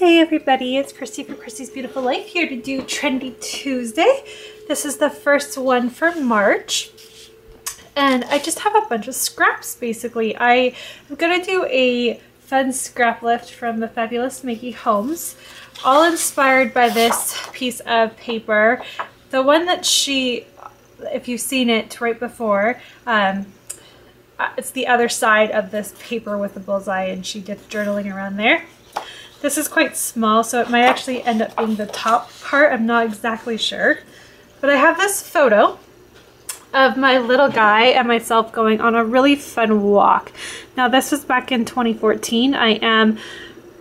Hey everybody, it's Christy from Christy's Beautiful Life here to do Trendy Tuesday. This is the first one for March. And I just have a bunch of scraps basically. I am going to do a fun scrap lift from the fabulous Maggie Holmes. All inspired by this piece of paper. The one that she, if you've seen it right before, it's the other side of this paper with the bullseye and she did journaling around there. This is quite small, so it might actually end up being the top part. I'm not exactly sure. But I have this photo of my little guy and myself going on a really fun walk. Now this was back in 2014. I am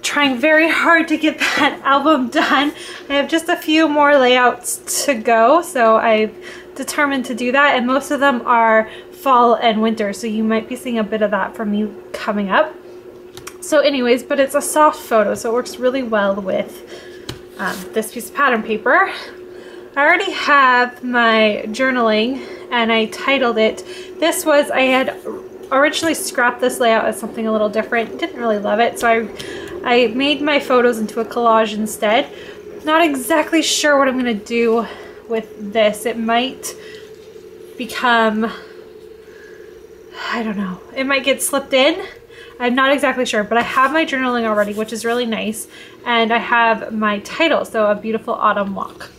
trying very hard to get that album done. I have just a few more layouts to go, so I've determined to do that, and most of them are fall and winter, so you might be seeing a bit of that from me coming up. So anyways, but it's a soft photo, so it works really well with this piece of pattern paper. I already have my journaling and I titled it. I had originally scrapped this layout as something a little different. Didn't really love it, so I made my photos into a collage instead. Not exactly sure what I'm gonna do with this. It might become, I don't know, it might get slipped in. I'm not exactly sure, but I have my journaling already, which is really nice. And I have my title, so A Beautiful Autumn Walk.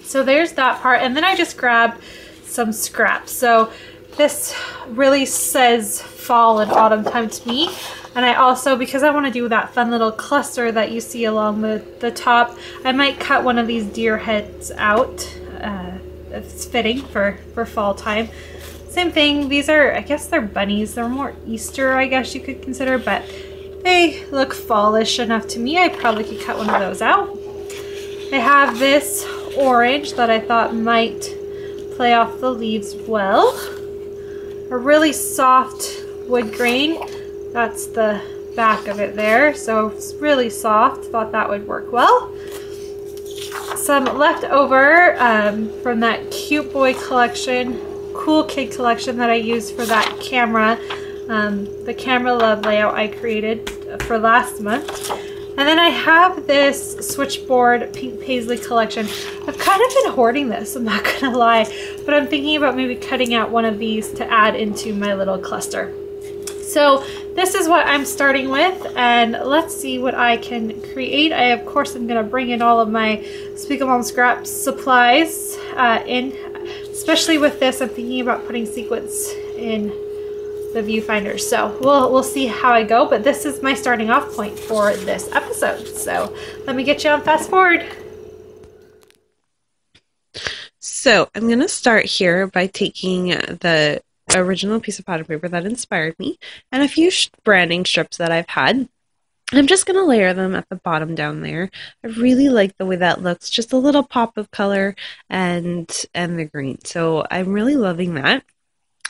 So there's that part. And then I just grabbed some scraps. So this really says fall and autumn time to me. And I also, because I want to do that fun little cluster that you see along the top, I might cut one of these deer heads out. It's fitting for fall time. Same thing, these are, I guess they're bunnies. They're more Easter, I guess you could consider, but they look fallish enough to me. I probably could cut one of those out. I have this orange that I thought might play off the leaves well. A really soft wood grain. That's the back of it there. So it's really soft. Thought that would work well. Some leftover from that Cute Boy collection. Cool Kid collection that I used for that camera, the camera love layout I created for last month. And then I have this switchboard pink paisley collection. I've kind of been hoarding this, I'm not gonna lie, but I'm thinking about maybe cutting out one of these to add into my little cluster. So this is what I'm starting with, and let's see what I can create. I, of course, am gonna bring in all of my Speak of Mom Scraps supplies in. Especially with this, I'm thinking about putting sequins in the viewfinder. So we'll see how I go, but this is my starting off point for this episode. So let me get you on fast forward. So I'm going to start here by taking the original piece of pattern paper that inspired me and a few branding strips that I've had. I'm just going to layer them at the bottom down there. I really like the way that looks, just a little pop of color and the green. So I'm really loving that.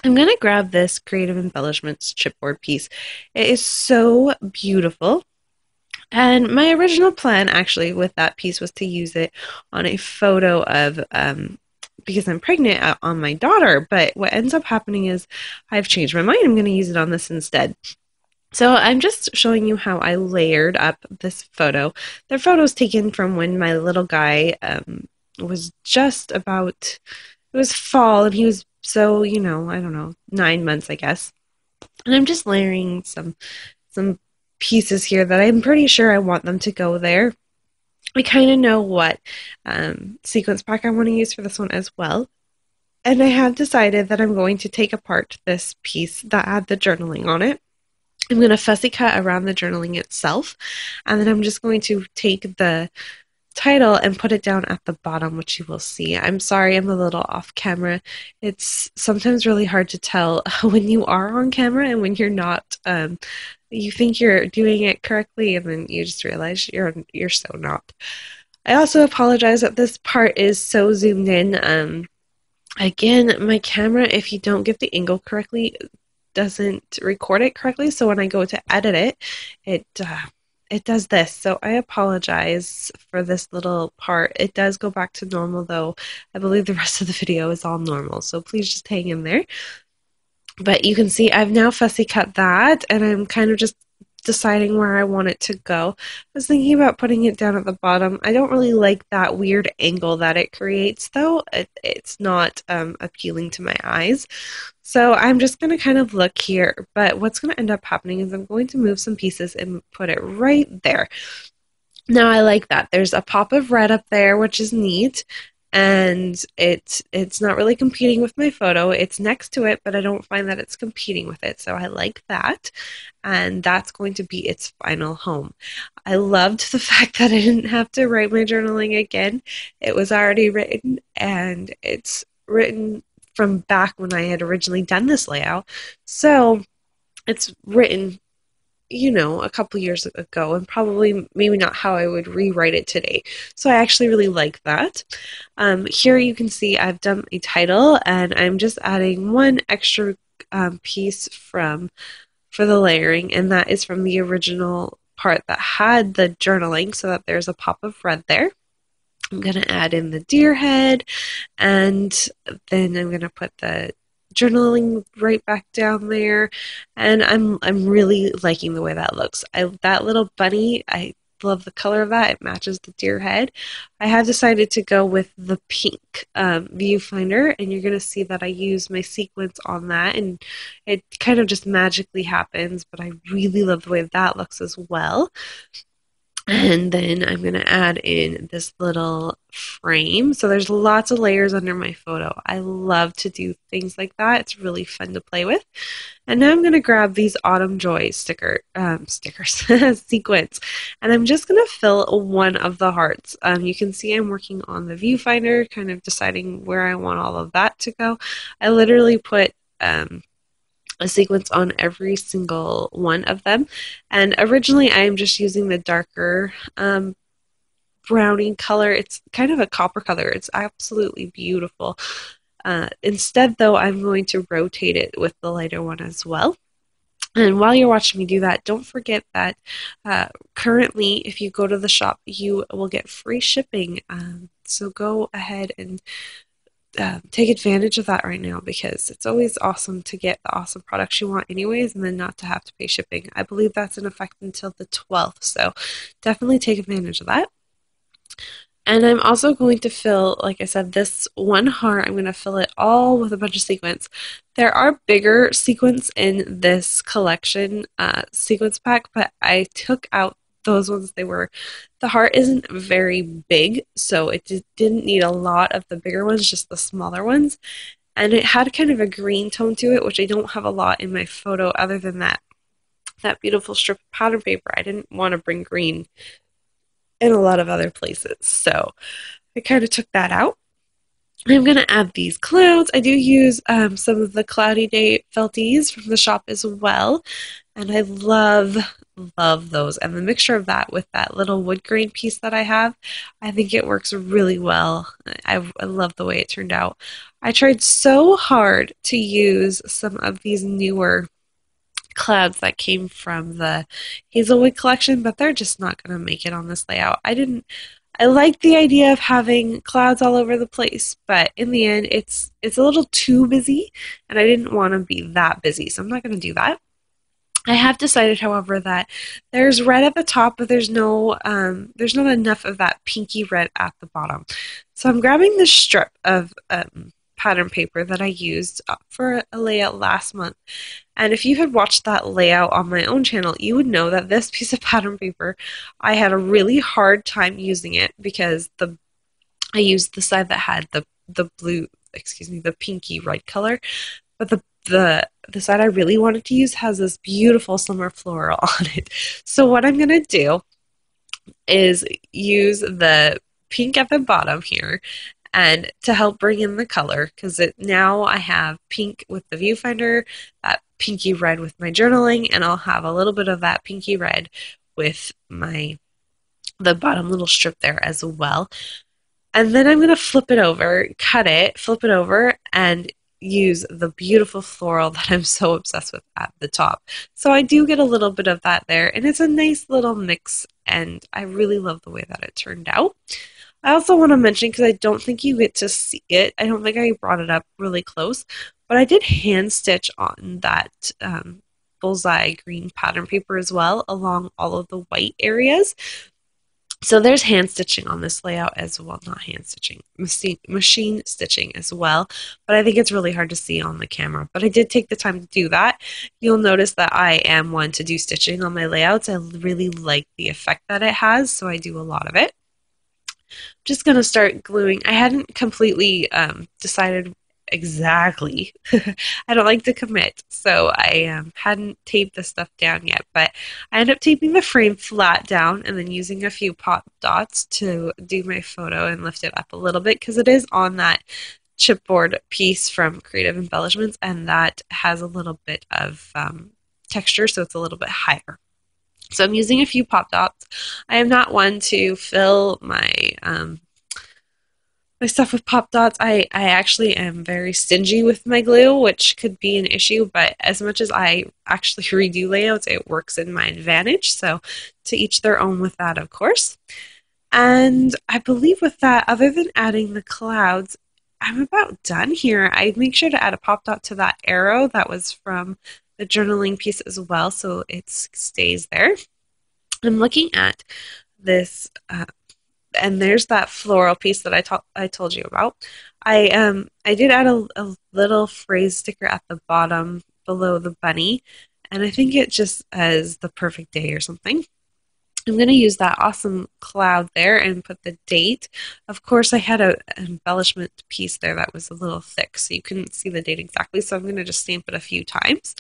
I'm going to grab this Creative Embellishments chipboard piece. It is so beautiful. And my original plan actually with that piece was to use it on a photo of, because I'm pregnant, on my daughter. But what ends up happening is I've changed my mind. I'm going to use it on this instead. So I'm just showing you how I layered up this photo. The photo is taken from when my little guy was just about, it was fall, and he was so, you know, I don't know, 9 months, I guess. And I'm just layering some pieces here that I'm pretty sure I want them to go there. I kind of know what sequence pack I want to use for this one as well. And I have decided that I'm going to take apart this piece that had the journaling on it. I'm going to fussy cut around the journaling itself, and then I'm just going to take the title and put it down at the bottom, which you will see. I'm sorry I'm a little off camera. It's sometimes really hard to tell when you are on camera and when you're not. You think you're doing it correctly, and then you just realize you're so not. I also apologize that this part is so zoomed in. Again, my camera, if you don't get the angle correctly, doesn't record it correctly, so when I go to edit it, it does this. So I apologize for this little part. It does go back to normal though. I believe the rest of the video is all normal, so please just hang in there. But you can see I've now fussy cut that, and I'm kind of just deciding where I want it to go, I was thinking about putting it down at the bottom. I don't really like that weird angle that it creates, though. It's not appealing to my eyes. So I'm just going to kind of look here, but what's going to end up happening is I'm going to move some pieces and put it right there. Now I like that. There's a pop of red up there, which is neat, and it's not really competing with my photo. It's next to it, but I don't find that it's competing with it, so I like that, and that's going to be its final home. I loved the fact that I didn't have to write my journaling again. It was already written, and it's written from back when I had originally done this layout, so it's written, you know, a couple years ago, and probably maybe not how I would rewrite it today. So I actually really like that. Here you can see I've done a title, and I'm just adding one extra piece for the layering, and that is from the original part that had the journaling, so that there's a pop of red there. I'm going to add in the deer head, and then I'm going to put the journaling right back down there, and I'm really liking the way that looks. That little bunny, I love the color of that. It matches the deer head. I have decided to go with the pink viewfinder, and you're going to see that I use my sequence on that, and it kind of just magically happens, but I really love the way that looks as well. And then I'm going to add in this little frame. So there's lots of layers under my photo. I love to do things like that. It's really fun to play with. And now I'm going to grab these Autumn Joy stickers, sequence, and I'm just going to fill one of the hearts. You can see I'm working on the viewfinder, kind of deciding where I want all of that to go. I literally put a sequence on every single one of them. And originally I am just using the darker browning color. It's kind of a copper color. It's absolutely beautiful. Instead, though, I'm going to rotate it with the lighter one as well. And while you're watching me do that, don't forget that currently, if you go to the shop, you will get free shipping. So go ahead and take advantage of that right now, because it's always awesome to get the awesome products you want anyways, and then not to have to pay shipping. I believe that's in effect until the 12th, so definitely take advantage of that. And I'm also going to fill, like I said, this one heart, I'm going to fill it all with a bunch of sequins. There are bigger sequins in this collection sequence pack, but I took out those ones. The heart isn't very big, so it didn't need a lot of the bigger ones, just the smaller ones. And it had kind of a green tone to it, which I don't have a lot in my photo other than that beautiful strip of pattern paper. I didn't want to bring green in a lot of other places, so I kind of took that out. I'm going to add these clouds. I do use some of the Cloudy Day felties from the shop as well, and I love those. And the mixture of that with that little wood grain piece that I have, I think it works really well. I love the way it turned out. I tried so hard to use some of these newer clouds that came from the Hazelwood collection, but they're just not going to make it on this layout. I like the idea of having clouds all over the place, but in the end, it's a little too busy, and I didn't want to be that busy, so I'm not going to do that. I have decided, however, that there's red at the top, but there's not enough of that pinky red at the bottom. So I'm grabbing this strip of pattern paper that I used for a layout last month. And if you had watched that layout on my own channel, you would know that this piece of pattern paper, I had a really hard time using it because I used the side that had the pinky red color, but the side I really wanted to use has this beautiful summer floral on it. So what I'm going to do is use the pink at the bottom here, and to help bring in the color, because now I have pink with the viewfinder, that pinky red with my journaling, and I'll have a little bit of that pinky red with the bottom little strip there as well. And then I'm going to flip it over, flip it over, and use the beautiful floral that I'm so obsessed with at the top. So I do get a little bit of that there, and it's a nice little mix, and I really love the way that it turned out. I also want to mention, because I don't think you get to see it, I don't think I brought it up really close, but I did hand stitch on that bullseye green pattern paper as well along all of the white areas. So there's hand stitching on this layout as well, not hand stitching, machine stitching as well, but I think it's really hard to see on the camera. But I did take the time to do that. You'll notice that I am one to do stitching on my layouts. I really like the effect that it has, so I do a lot of it. Just going to start gluing. I hadn't completely decided exactly. I don't like to commit, so I hadn't taped the stuff down yet, but I ended up taping the frame flat down and then using a few pop dots to do my photo and lift it up a little bit because it is on that chipboard piece from Creative Embellishments, and that has a little bit of texture, so it's a little bit higher. So I'm using a few pop dots. I am not one to fill my my stuff with pop dots. I actually am very stingy with my glue, which could be an issue, but as much as I actually redo layouts, it works in my advantage. So to each their own with that, of course. And I believe with that, other than adding the clouds, I'm about done here. I make sure to add a pop dot to that arrow that was from the journaling piece as well, so it stays there. I'm looking at this and there's that floral piece that I told you about. I did add a little phrase sticker at the bottom below the bunny, and I think it just as the perfect day or something. I'm going to use that awesome cloud there and put the date. Of course, I had an embellishment piece there that was a little thick, so you couldn't see the date exactly, so I'm going to just stamp it a few times.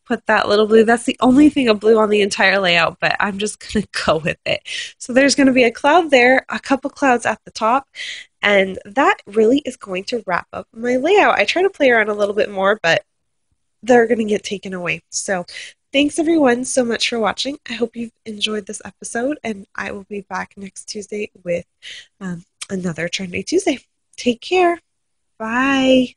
Put that little blue. That's the only thing of blue on the entire layout, but I'm just going to go with it. So there's going to be a cloud there, a couple clouds at the top, and that really is going to wrap up my layout. I try to play around a little bit more, but they're going to get taken away. So thanks everyone so much for watching. I hope you've enjoyed this episode, and I will be back next Tuesday with another Trendy Tuesday. Take care. Bye.